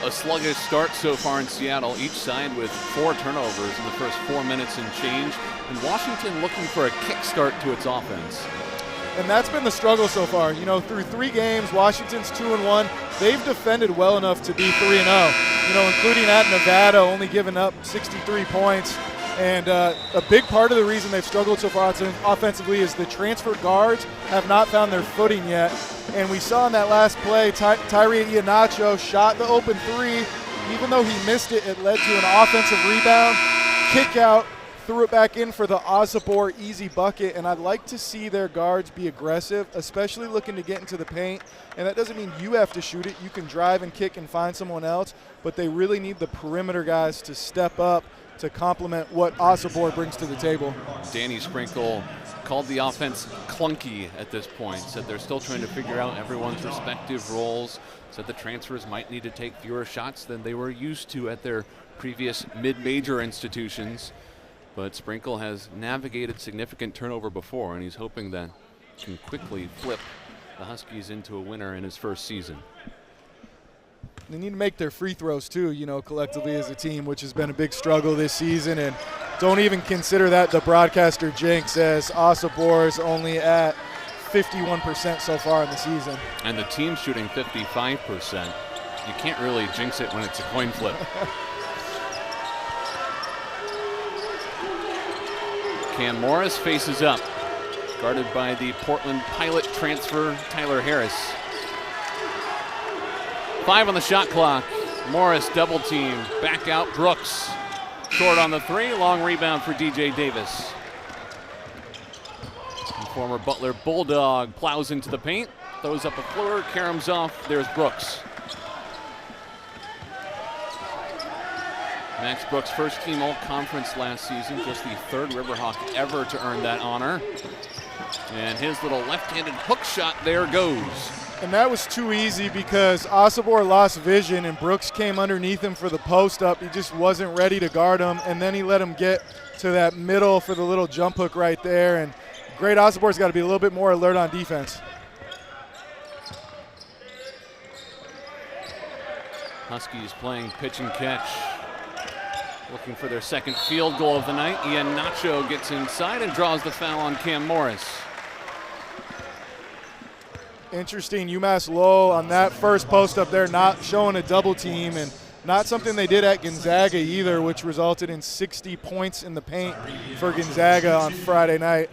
a sluggish start so far in Seattle, each side with 4 turnovers in the first 4 minutes and change, and Washington looking for a kickstart to its offense. And that's been the struggle so far. You know, through 3 games, Washington's 2-1. They've defended well enough to be 3-0, you know, including at Nevada, only giving up 63 points. And a big part of the reason they've struggled so far offensively is the transfer guards have not found their footing yet. And we saw in that last play, Tyree Iheanacho shot the open 3. Even though he missed it, it led to an offensive rebound, kick out, threw it back in for the Osobor easy bucket. And I'd like to see their guards be aggressive, especially looking to get into the paint. And that doesn't mean you have to shoot it. You can drive and kick and find someone else. But they really need the perimeter guys to step up to complement what Osobor brings to the table. Danny Sprinkle called the offense clunky at this point, said they're still trying to figure out everyone's respective roles, said the transfers might need to take fewer shots than they were used to at their previous mid-major institutions. But Sprinkle has navigated significant turnover before, and he's hoping that he can quickly flip the Huskies into a winner in his first season. They need to make their free throws too, you know, collectively as a team, which has been a big struggle this season. And don't even consider that the broadcaster jinx, as Osobor is only at 51% so far in the season. And the team's shooting 55%. You can't really jinx it when it's a coin flip. Cam Morris faces up, guarded by the Portland Pilot transfer Tyler Harris. 5 on the shot clock. Morris double team. Back out Brooks. Short on the 3. Long rebound for DJ Davis. And former Butler Bulldog plows into the paint. Throws up a floater. Karam's off. There's Brooks. Max Brooks, first team all-conference last season. Just the 3rd Riverhawk ever to earn that honor. And his little left-handed hook shot there goes. And that was too easy because Osobor lost vision and Brooks came underneath him for the post-up. He just wasn't ready to guard him, and then he let him get to that middle for the little jump hook right there. And great Osobor's got to be a little bit more alert on defense. Huskies playing pitch and catch. Looking for their 2nd field goal of the night. Iheanacho gets inside and draws the foul on Cam Morris. Interesting, UMass Lowell on that first post up there not showing a double team, and not something they did at Gonzaga either, which resulted in 60 points in the paint for Gonzaga on Friday night.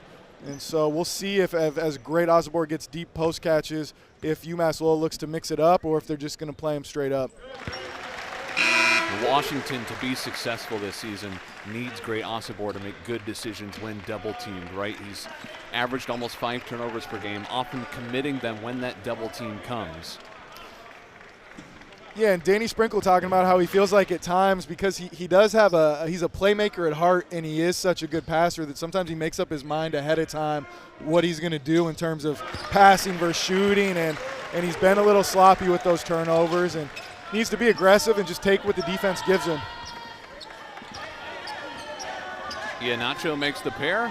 And so we'll see if as great Osobor gets deep post catches, if UMass Lowell looks to mix it up or if they're just going to play him straight up. Washington, to be successful this season, needs great Osobor to make good decisions when double teamed, right? He's averaged almost 5 turnovers per game, often committing them when that double team comes. Yeah, and Danny Sprinkle talking about how he feels like at times, because he does have he's a playmaker at heart, and he is such a good passer that sometimes he makes up his mind ahead of time what he's going to do in terms of passing versus shooting, and he's been a little sloppy with those turnovers, and needs to be aggressive and just take what the defense gives him. Iheanacho makes the pair.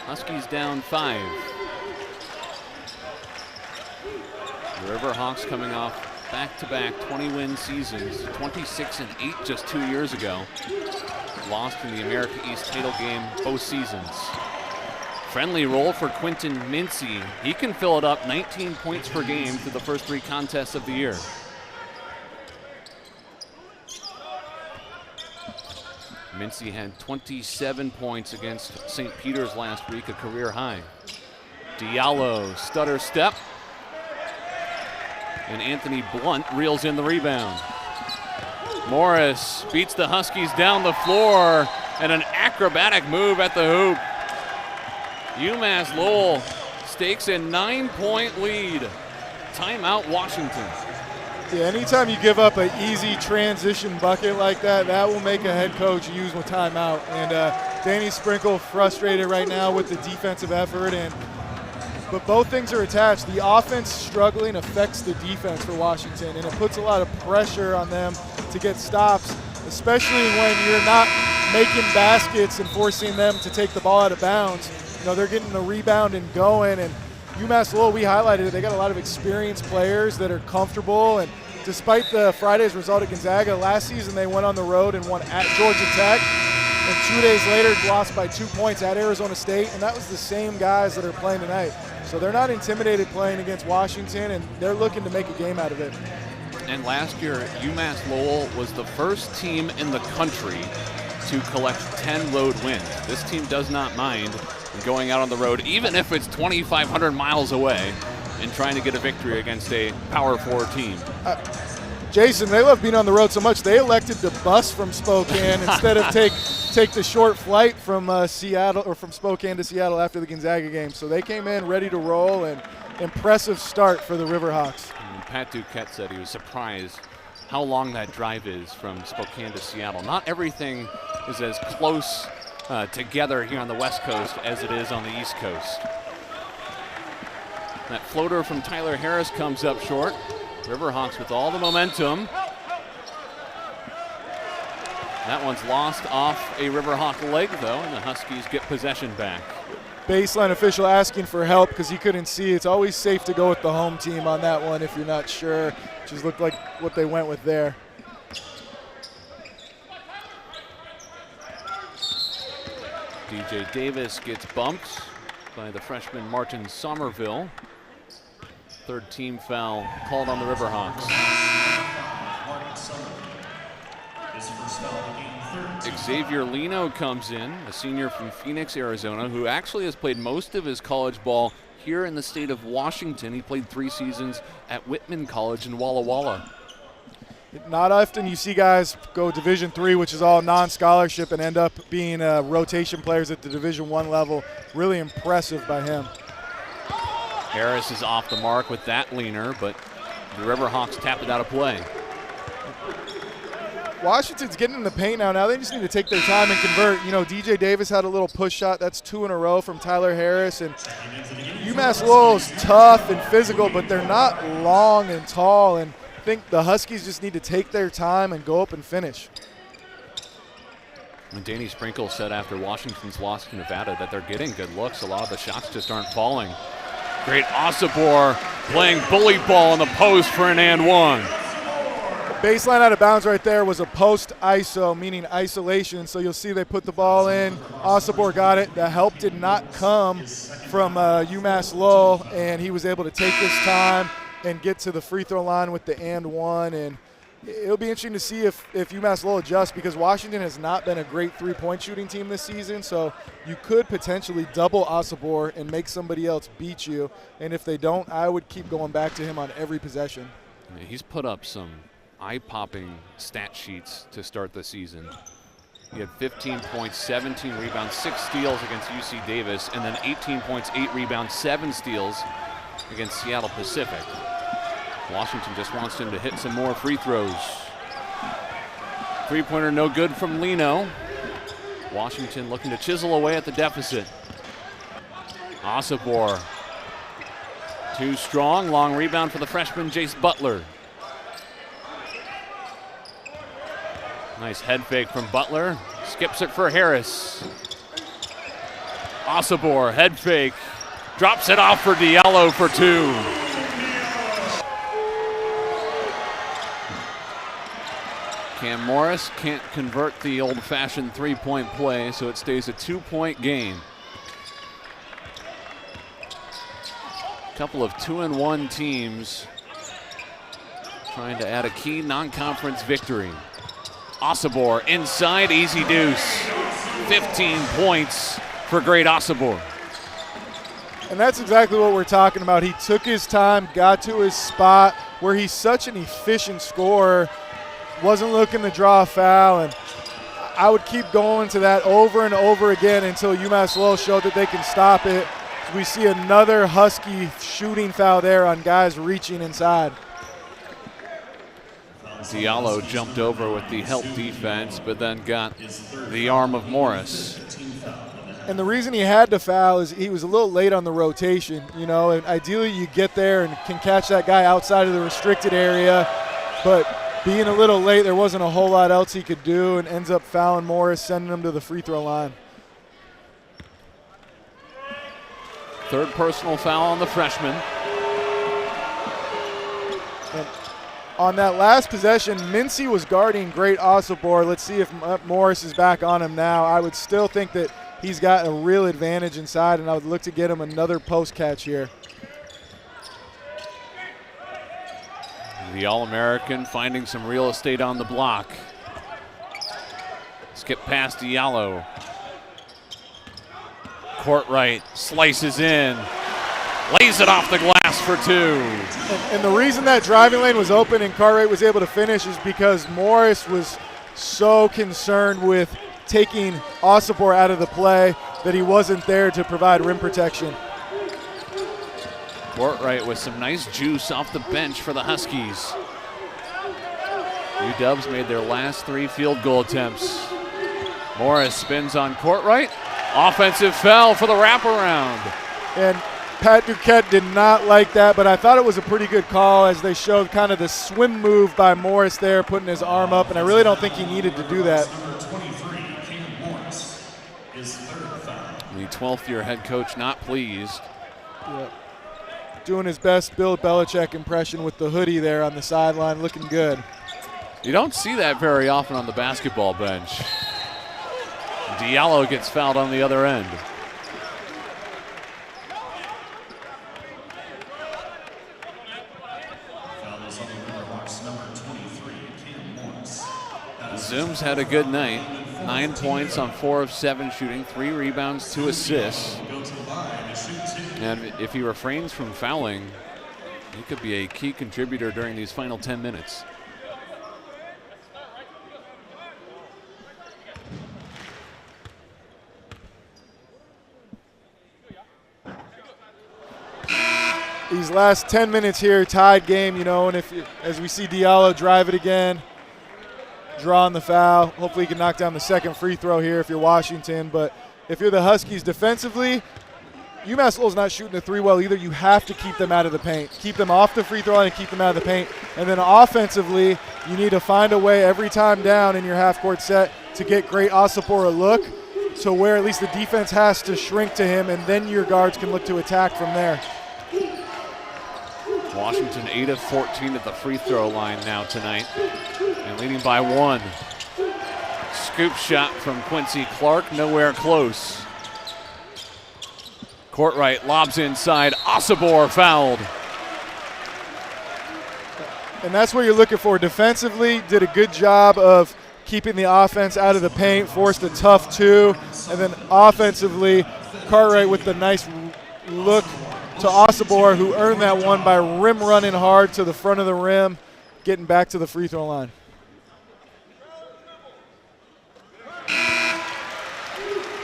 Huskies down 5. The Riverhawks coming off back-to-back 20-win seasons, 26-8 just 2 years ago. Lost in the America East title game both seasons. Friendly roll for Quentin Mincy. He can fill it up, 19 points per game through the first 3 contests of the year. Mincy had 27 points against St. Peter's last week, a career high. Diallo, stutter step. And Anthony Blunt reels in the rebound. Morris beats the Huskies down the floor, and an acrobatic move at the hoop. UMass Lowell stakes a 9-point lead. Timeout Washington. Yeah, anytime you give up an easy transition bucket like that, that will make a head coach use with timeout. And Danny Sprinkle frustrated right now with the defensive effort, but both things are attached. The offense struggling affects the defense for Washington, and it puts a lot of pressure on them to get stops, especially when you're not making baskets and forcing them to take the ball out of bounds. You know, they're getting the rebound and going, and UMass Lowell, we highlighted it, they got a lot of experienced players that are comfortable and despite the Friday's result at Gonzaga, last season they went on the road and won at Georgia Tech, and 2 days later lost by 2 points at Arizona State, and that was the same guys that are playing tonight. So they're not intimidated playing against Washington, and they're looking to make a game out of it. And last year, UMass Lowell was the first team in the country to collect 10 road wins. This team does not mind going out on the road, even if it's 2,500 miles away, and trying to get a victory against a Power 4 team. Jason, they love being on the road so much, they elected to bus from Spokane instead of take the short flight from Seattle, or from Spokane to Seattle after the Gonzaga game. So they came in ready to roll, and impressive start for the Riverhawks. And Pat Duquette said he was surprised how long that drive is from Spokane to Seattle. Not everything is as close together here on the West Coast as it is on the East Coast. That floater from Tyler Harris comes up short. Riverhawks with all the momentum. That one's lost off a Riverhawk leg, though, and the Huskies get possession back. Baseline official asking for help because he couldn't see. It's always safe to go with the home team on that one if you're not sure. Just looked like what they went with there. DJ Davis gets bumped by the freshman Martin Somerville. Third team foul called on the Riverhawks. Xavier Lino comes in, a senior from Phoenix, Arizona, who actually has played most of his college ball here in the state of Washington. He played 3 seasons at Whitman College in Walla Walla. Not often you see guys go Division III, which is all non-scholarship, and end up being rotation players at the Division I level. Really impressive by him. Harris is off the mark with that leaner, but the Riverhawks tap it out of play. Washington's getting in the paint now. Now they just need to take their time and convert. You know, DJ Davis had a little push shot. That's 2 in a row from Tyler Harris. And UMass Lowell's tough and physical, but they're not long and tall. And I think the Huskies just need to take their time and go up and finish. And Danny Sprinkle said after Washington's loss to Nevada that they're getting good looks. A lot of the shots just aren't falling. Great Osobor playing bully ball in the post for an and one. Baseline out of bounds right there was a post ISO, meaning isolation. So you'll see they put the ball in. Osobor got it. The help did not come from UMass Lowell, and he was able to take his time and get to the free throw line with the and one. And it'll be interesting to see if UMass Lowell adjusts, because Washington has not been a great three-point shooting team this season. So you could potentially double Osobor and make somebody else beat you. And if they don't, I would keep going back to him on every possession. Yeah, he's put up some eye-popping stat sheets to start the season. He had 15 points, 17 rebounds, 6 steals against UC Davis, and then 18 points, 8 rebounds, 7 steals against Seattle Pacific. Washington just wants him to hit some more free throws. Three-pointer no good from Lino. Washington looking to chisel away at the deficit. Osobor, too strong, long rebound for the freshman Jace Butler. Nice head fake from Butler. Skips it for Harris. Osobor, head fake. Drops it off for Diallo for 2. Cam Morris can't convert the old-fashioned three-point play, so it stays a 2-point game. A couple of 2-1 teams trying to add a key non-conference victory. Osobor inside, easy deuce. 15 points for great Osobor. And that's exactly what we're talking about. He took his time, got to his spot where he's such an efficient scorer, wasn't looking to draw a foul, and I would keep going to that over and over again until UMass Lowell showed that they can stop it. We see another Husky shooting foul there on guys reaching inside. Diallo jumped over with the help defense, but then got the arm of Morris. And the reason he had to foul is he was a little late on the rotation, you know, and ideally you get there and can catch that guy outside of the restricted area, but being a little late, there wasn't a whole lot else he could do, and ends up fouling Morris, sending him to the free throw line. Third personal foul on the freshman. And On that last possession, Mincy was guarding great Osobor. Let's see if Morris is back on him now. I would still think that he's got a real advantage inside, and I would look to get him another post catch here. The All-American finding some real estate on the block. Skip past Diallo. Courtright slices in, lays it off the glass for two. And the reason that driving lane was open and Cartwright was able to finish is because Morris was so concerned with taking Osobor out of the play that he wasn't there to provide rim protection. Courtright with some nice juice off the bench for the Huskies. UW's made their last 3 field goal attempts. Morris spins on Courtright. Offensive foul for the wraparound. And Pat Duquette did not like that, but I thought it was a pretty good call as they showed kind of the swim move by Morris there, putting his arm up, and I really don't think he needed to do that. The 12th-year head coach not pleased. Yep. Doing his best Bill Belichick impression with the hoodie there on the sideline, looking good. You don't see that very often on the basketball bench. Diallo gets fouled on the other end. Zoom's had a good night. 9 points on 4 of 7 shooting, 3 rebounds, 2 assists. And if he refrains from fouling, he could be a key contributor during these final 10 minutes. These last 10 minutes here, tied game, you know, and as we see Diallo drive it again, drawing the foul. Hopefully he can knock down the second free throw here if you're Washington. But if you're the Huskies defensively, UMass Lowell's not shooting the 3 well either. You have to keep them out of the paint. Keep them off the free throw line and keep them out of the paint. And then offensively, you need to find a way every time down in your half-court set to get great Osobor a look, so where at least the defense has to shrink to him, and then your guards can look to attack from there. Washington 8 of 14 at the free throw line now tonight, and leading by 1. Scoop shot from Quincy Clark, nowhere close. Courtright lobs inside, Osobor fouled. And that's what you're looking for. Defensively, did a good job of keeping the offense out of the paint, forced a tough 2, and then offensively, Cartwright with the nice look to Osobor, who earned that one by rim running hard to the front of the rim, getting back to the free throw line.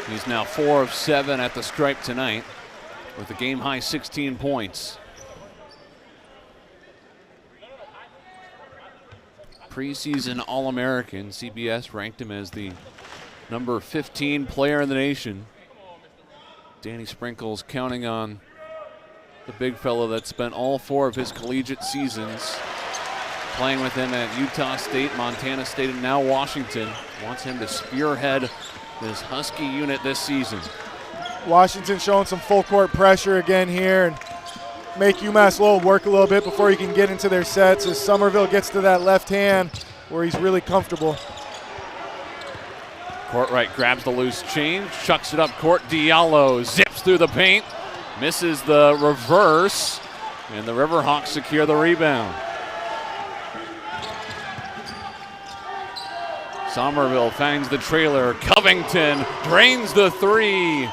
He's now 4 of 7 at the stripe tonight with a game-high 16 points. Preseason All-American, CBS ranked him as the number 15 player in the nation. Danny Sprinkles counting on the big fellow that spent all 4 of his collegiate seasons playing with him at Utah State, Montana State, and now Washington. Wants him to spearhead this Husky unit this season. Washington showing some full court pressure again here and make UMass Lowell work a little bit before he can get into their sets as Somerville gets to that left hand where he's really comfortable. Courtright grabs the loose change, chucks it up court. Diallo zips through the paint, misses the reverse, and the Riverhawks secure the rebound. Somerville finds the trailer. Covington drains the 3.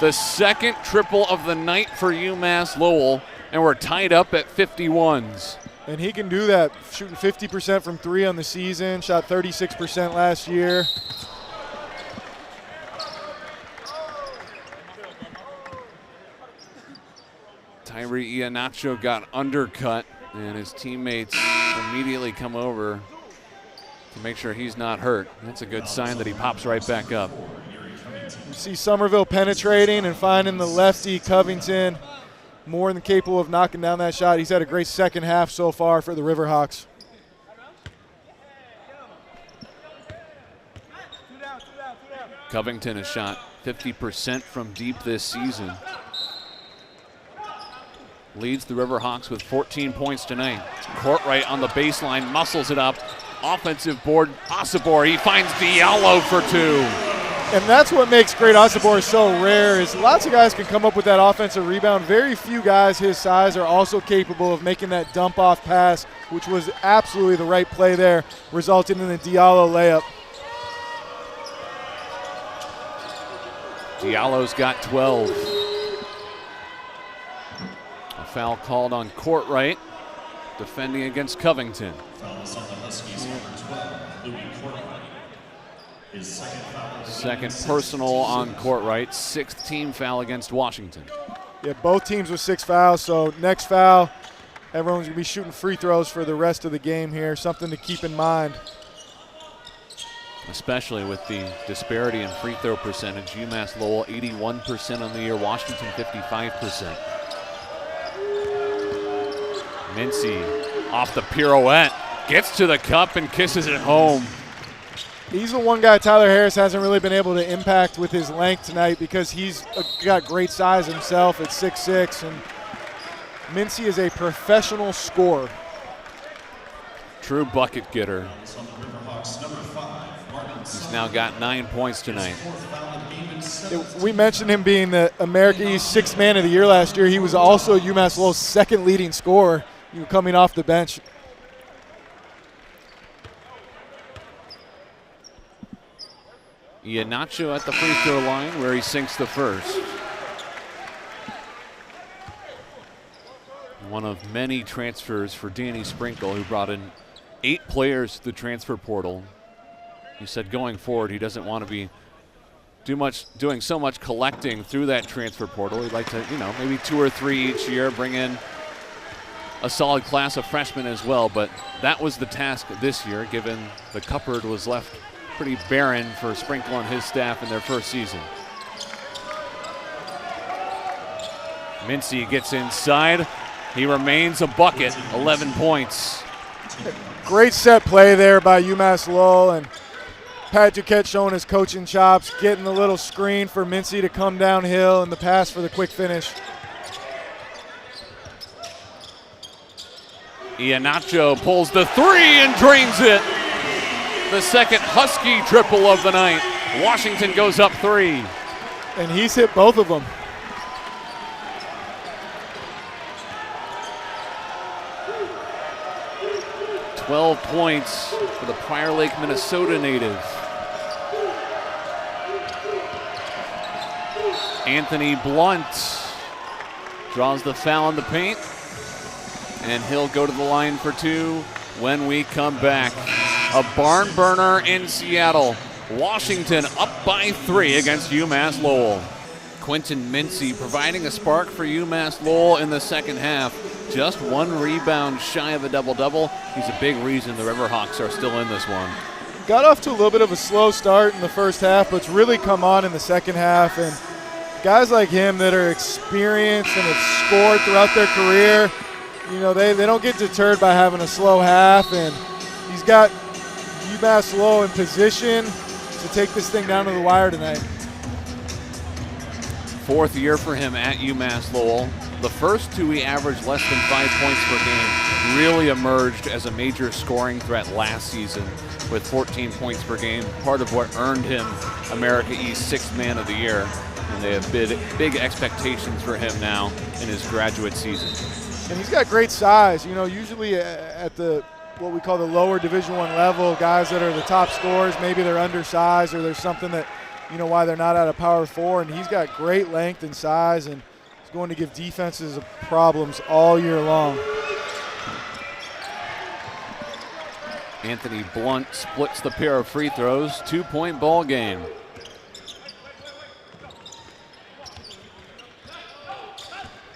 The second triple of the night for UMass Lowell, and we're tied up at 51s. And he can do that, shooting 50% from 3 on the season, shot 36% last year. Tyree Iheanacho got undercut, and his teammates immediately come over to make sure he's not hurt. That's a good sign that he pops right back up. You see Somerville penetrating and finding the lefty Covington, more than capable of knocking down that shot. He's had a great second half so far for the Riverhawks. Covington has shot 50% from deep this season. leads the Riverhawks with 14 points tonight. Courtright on the baseline, muscles it up. Offensive board, Osobor, he finds Diallo for 2. And that's what makes Great Osobor so rare is lots of guys can come up with that offensive rebound. Very few guys his size are also capable of making that dump-off pass, which was absolutely the right play there, resulting in the Diallo layup. Diallo's got 12. A foul called on Courtright, defending against Covington. Second personal on Courtright, 6th team foul against Washington. Yeah, both teams with 6 fouls, so next foul, everyone's going to be shooting free throws for the rest of the game here, something to keep in mind. Especially with the disparity in free throw percentage. UMass Lowell 81% on the year, Washington 55%. Mincy off the pirouette, gets to the cup and kisses it home. He's the one guy Tyler Harris hasn't really been able to impact with his length tonight because he's got great size himself at 6'6", and Mincy is a professional scorer. True bucket getter. He's now got 9 points tonight. We mentioned him being the America East 6th man of the year last year. He was also UMass Lowell's 2nd leading scorer, coming off the bench. Iheanacho at the free throw line where he sinks the first. One of many transfers for Danny Sprinkle, who brought in 8 players to the transfer portal. He said going forward he doesn't want to be doing so much collecting through that transfer portal. He'd like to, maybe 2 or 3 each year, bring in a solid class of freshmen as well. But that was the task this year, given the cupboard was left pretty barren for Sprinkle and his staff in their first season. Mincy gets inside. He remains a bucket, 11 points. Great set play there by UMass Lowell, and Pat Duquette showing his coaching chops, getting the little screen for Mincy to come downhill and the pass for the quick finish. Iheanacho pulls the 3 and drains it. The second Husky triple of the night. Washington goes up 3. And he's hit both of them. "12 points for the Prior Lake, Minnesota native. Anthony Blunt draws the foul in the paint, and he'll go to the line for 2 when we come back. A barn burner in Seattle. Washington up by 3 against UMass Lowell. Quentin Mincy providing a spark for UMass Lowell in the second half. Just 1 rebound shy of a double-double. He's a big reason the Riverhawks are still in this one. Got off to a little bit of a slow start in the first half, but it's really come on in the second half. And guys like him that are experienced and have scored throughout their career, they don't get deterred by having a slow half. And he's got UMass Lowell in position to take this thing down to the wire tonight. 4th year for him at UMass Lowell. The first 2 he averaged less than 5 points per game. Really emerged as a major scoring threat last season with 14 points per game. Part of what earned him America East 6th man of the year. And they have big expectations for him now in his graduate season. And he's got great size. Usually at what we call the lower Division I level, guys that are the top scorers, maybe they're undersized or there's something that, why they're not out of Power 4. And he's got great length and size, and he's going to give defenses problems all year long. Anthony Blunt splits the pair of free throws. 2-point ball game.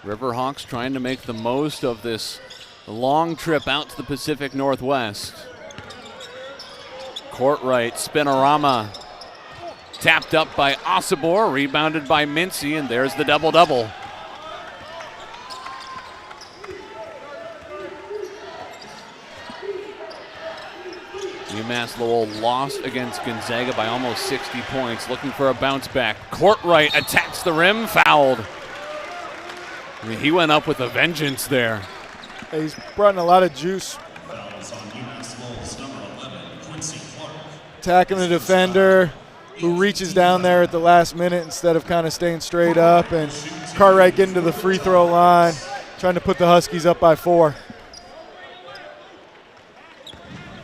Riverhawks trying to make the most of this long trip out to the Pacific Northwest. Courtright, spinorama. Tapped up by Osobor, rebounded by Mincy, and there's the double-double. UMass Lowell lost against Gonzaga by almost 60 points, looking for a bounce back. Courtright attacks the rim, fouled. I mean, he went up with a vengeance there. He's brought in a lot of juice. Attacking the defender who reaches down there at the last minute instead of kind of staying straight up. And Cartwright getting to the free throw line, trying to put the Huskies up by 4.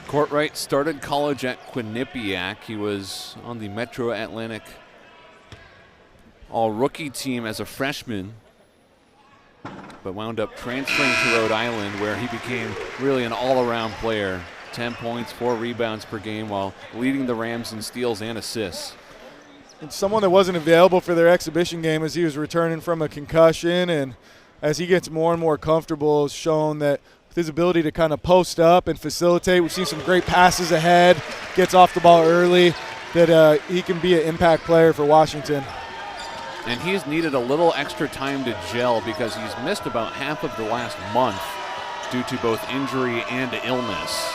Cartwright started college at Quinnipiac. He was on the Metro Atlantic all-rookie team as a freshman, but wound up transferring to Rhode Island, where he became really an all-around player. 10 points, 4 rebounds per game, while leading the Rams in steals and assists. And someone that wasn't available for their exhibition game as he was returning from a concussion, and as he gets more and more comfortable, has shown that with his ability to kind of post up and facilitate, we've seen some great passes ahead, gets off the ball early, that he can be an impact player for Washington. And he's needed a little extra time to gel because he's missed about half of the last month due to both injury and illness.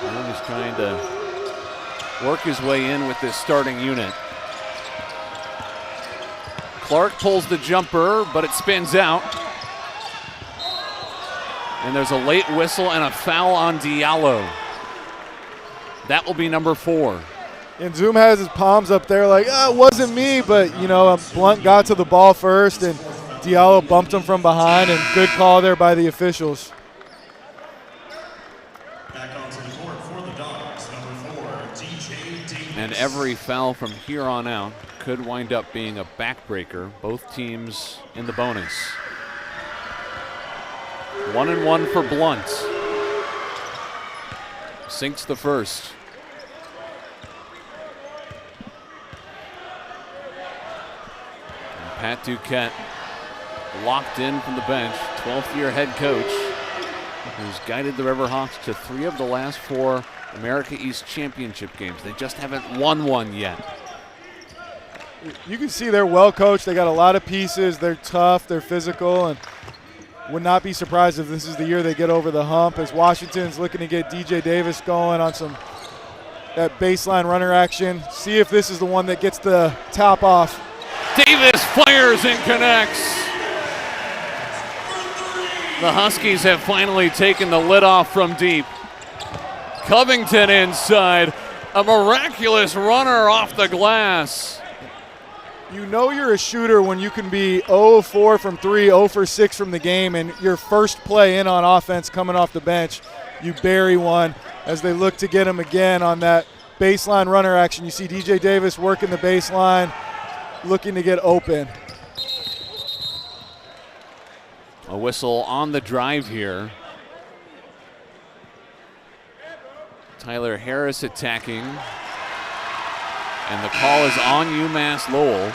Now he's trying to work his way in with this starting unit. Clark pulls the jumper, but it spins out. And there's a late whistle and a foul on Diallo. That will be number 4. And Zoom has his palms up there like, it wasn't me, but, Blunt got to the ball first, and Diallo bumped him from behind, and good call there by the officials. Back onto the court for the Dogs, number 4, DJ Davis. And every foul from here on out could wind up being a backbreaker. Both teams in the bonus. 1-1 for Blunt. Sinks the first. And Pat Duquette locked in from the bench, 12th-year head coach, who's guided the Riverhawks to 3 of the last 4 America East Championship games. They just haven't won one yet. You can see they're well coached. They got a lot of pieces. They're tough. They're physical, and would not be surprised if this is the year they get over the hump, as Washington's looking to get DJ Davis going on that baseline runner action. See if this is the one that gets the top off. Davis fires and connects. The Huskies have finally taken the lid off from deep. Covington inside. A miraculous runner off the glass. You know you're a shooter when you can be 0-4 from 3, 0-6 from the game, and your first play in on offense coming off the bench, you bury one as they look to get him again on that baseline runner action. You see DJ Davis working the baseline, looking to get open. A whistle on the drive here. Tyler Harris attacking. And the call is on UMass Lowell.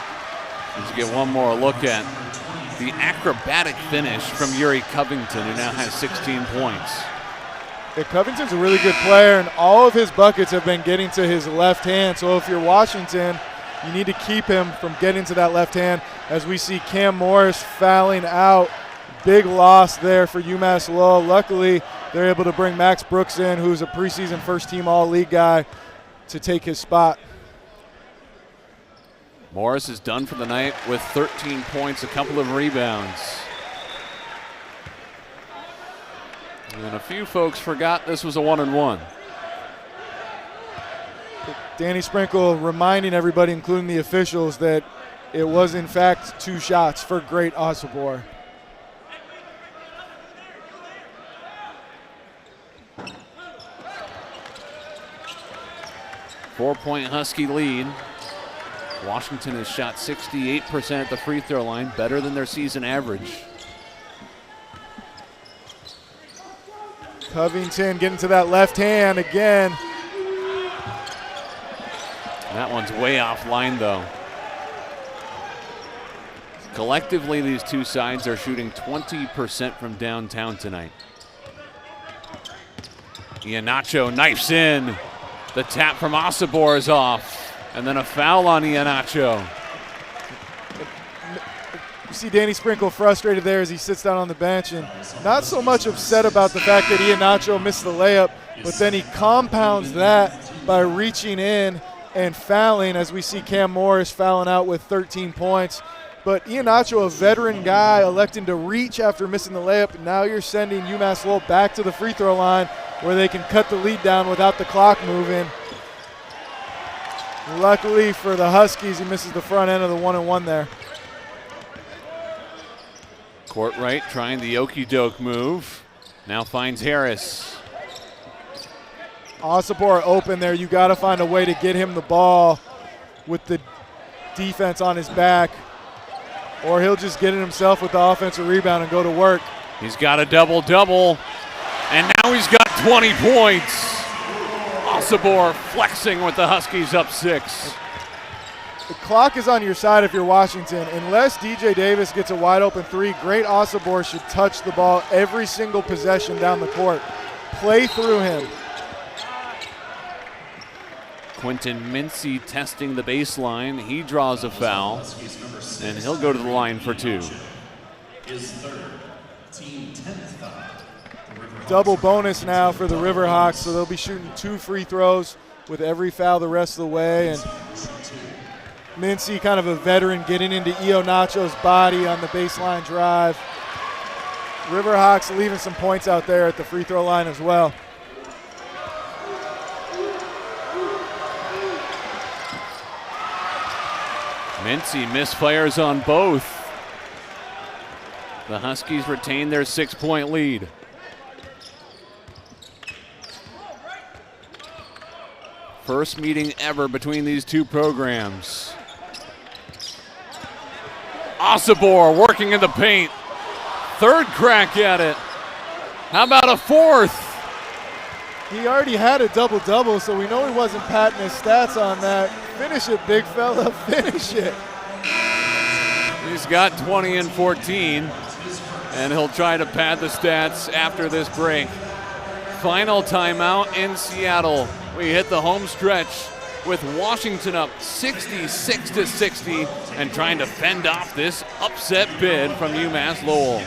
Let's get one more look at the acrobatic finish from Yuri Covington, who now has 16 points. Yeah, Covington's a really good player, and all of his buckets have been getting to his left hand. So if you're Washington, you need to keep him from getting to that left hand, as we see Cam Morris fouling out. Big loss there for UMass Lowell. Luckily, they're able to bring Max Brooks in, who's a preseason first-team All-League guy, to take his spot. Morris is done for the night with 13 points, a couple of rebounds. And a few folks forgot this was a 1-1. Danny Sprinkle reminding everybody, including the officials, that it was in fact 2 shots for Great Osibor. Four-point Husky lead. Washington has shot 68% at the free throw line, better than their season average. Covington getting to that left hand again. That one's way offline, though. Collectively, these two sides are shooting 20% from downtown tonight. Iheanacho knifes in. The tap from Osibor is off. And then a foul on Iheanacho. You see Danny Sprinkle frustrated there as he sits down on the bench, and not so much upset about the fact that Iheanacho missed the layup, but then he compounds that by reaching in and fouling, as we see Cam Morris fouling out with 13 points. But Iheanacho, a veteran guy, electing to reach after missing the layup. Now you're sending UMass Lowell back to the free throw line where they can cut the lead down without the clock moving. Luckily for the Huskies, he misses the front end of the 1-and-1 there. Courtwright trying the okey-doke move. Now finds Harris. Osipor open there. You got to find a way to get him the ball with the defense on his back, or he'll just get it himself with the offensive rebound and go to work. He's got a double-double, and now he's got 20 points. Osipor flexing with the Huskies up 6. The clock is on your side if you're Washington. Unless DJ Davis gets a wide open 3, Great Osipor should touch the ball every single possession down the court. Play through him. Quentin Mincy testing the baseline. He draws a foul, and he'll go to the line for 2. His third, team 10th foul. Double bonus now for the Riverhawks, so they'll be shooting 2 free throws with every foul the rest of the way. And Mincy, kind of a veteran, getting into Iheanacho's body on the baseline drive. Riverhawks leaving some points out there at the free throw line as well. Mincy misfires on both. The Huskies retain their 6-point lead. First meeting ever between these two programs. Osipor working in the paint. Third crack at it. How about a fourth? He already had a double-double, so we know he wasn't patting his stats on that. Finish it, big fella, finish it. He's got 20 and 14, and he'll try to pad the stats after this break. Final timeout in Seattle. We hit the home stretch with Washington up 66-60 and trying to fend off this upset bid from UMass Lowell.